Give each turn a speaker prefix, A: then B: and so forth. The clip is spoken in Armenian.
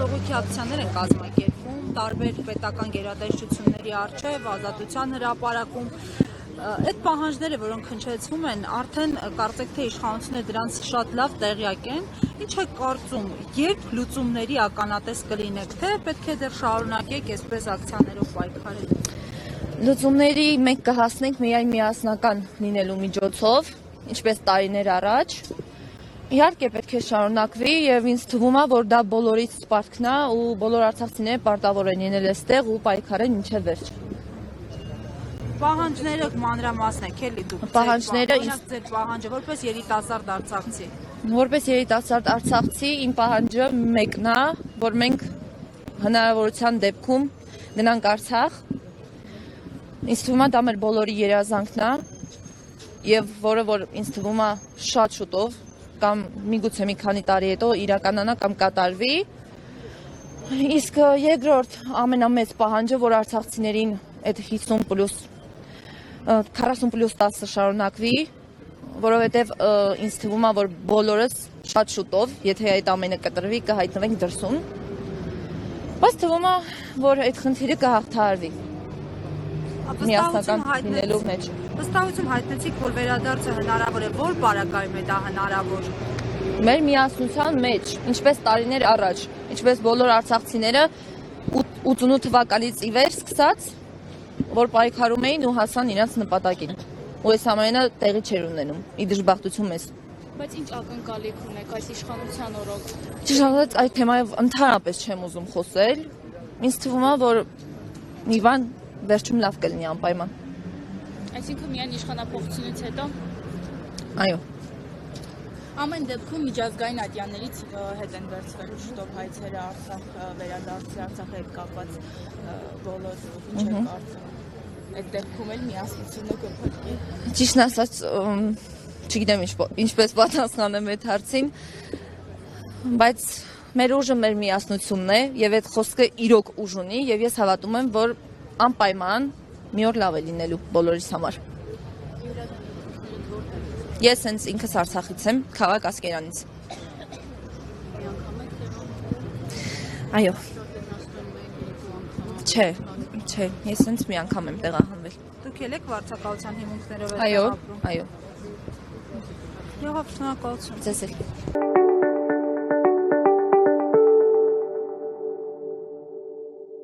A: բողոքի ակցիաներ են կազմակերպվում, տարբեր պետական գերատեսչությունների առջև, Ազատության հրապարակում։ Այդ պահանջները, որոնք հնչեցվում են, արդեն կարծեք թե իշխանությունները դրանց շատ լավ տեղյակ են։ Ինչ է կարծում, երբ լուծումների ականատես կլինեք, թե պետք է դեռ շարունակեք այսպես ակցիաներով պայքարել։
B: Լուծումների մենք կհասնենք միայն միասնական լինելու միջոցով, ինչպես տարիներ առաջ։ Իհարկե պետք է շարունակվի եւ ինձ թվում է, որ դա բոլորից սպարտքն է ու բոլոր արցախցիները պարտավոր են լինել այստեղ ու պայքարել մինչեւ վերջ։
A: Պահանջները մանրամասն եք էլի դուք։
B: Պահանջները
A: ձեր պահանջը որպես երիտասարդ արցախցի։
B: Որպես երիտասարդ արցախցի իմ պահանջը մեկն է, որ մենք հնարավորության դեպքում գնանք Արցախ։ Ինձ թվում է դա մեր բոլորի երազանքն է եւ որը որ ինձ թվում է շատ շուտով կամ միգուցե մի քանի տարի հետո իրականանա կամ կատարվի։ Իսկ երկրորդ ամենամեծ պահանջը, որ արցախցիներին այդ 40+10 շարունակվի, որովհետև ինձ թվում է, որ բոլորս շատ շուտով, եթե այդ ամենը կտրվի, կհայտնվենք դրսում, բայց թվում է, որ այդ խնդիրը կհաղթահարվի միասնական լինելու մեջ։
A: Վստահություն հայտնեցիք, որ վերադարձը հնարավոր է, որ պարագայում է դա հնարավոր։
B: Մեր միասնության մեջ, ինչպես տարիներ առաջ, ինչպես բոլոր արցախցիները 88 թվականից ի վեր սկսած, որ պայքարում էին ու հասան իրենց նպատակին։ Ու այս ամենը տեղի չէր ունենում, ի դժբախտություն մեզ։
C: Բայց ինչ ակնկալիք ունեք այս իշխանության օրոք։
B: Ճիշտ այդ թեմայով ընդհանրապես չեմ ուզում խոսել։ Ինձ թվում է, որ մի բան վերջում լավ կլինի անպայման։
C: Այսինքն միայն իշխանափոխությունից հետո։
B: Այո։
C: Ամեն դեպքում միջազգային ատյաններից հետ են վերցվելու շուտով հայցերը Արցախ վերադարձի Արցախի հետ կապված բոլոր ինչ է կարծում։ Այդ դեպքում էլ միասնությունը կփրկի։
B: Ճիշտն ասած, չգիտեմ ինչպես պատասխանեմ այդ հարցին, բայց մեր ուժը մեր միասնությունն է եւ այդ խոսքը իրոք ուժ ունի եւ ես հավատում եմ, որ անպայման մի օր լավ է լինելու բոլորիս համար։ Ես հենց ինքս Արցախից եմ, քաղաք Ասկերանից։ Այո։ Չէ, ես հենց մի անգամ եմ տեղահանվել։
A: Դուք եք վարձակալության հիմունքներով
B: Այո,
A: ապրում։
B: այո։
A: Եղավ շնորհակալություն։
B: Ձեզ էլ։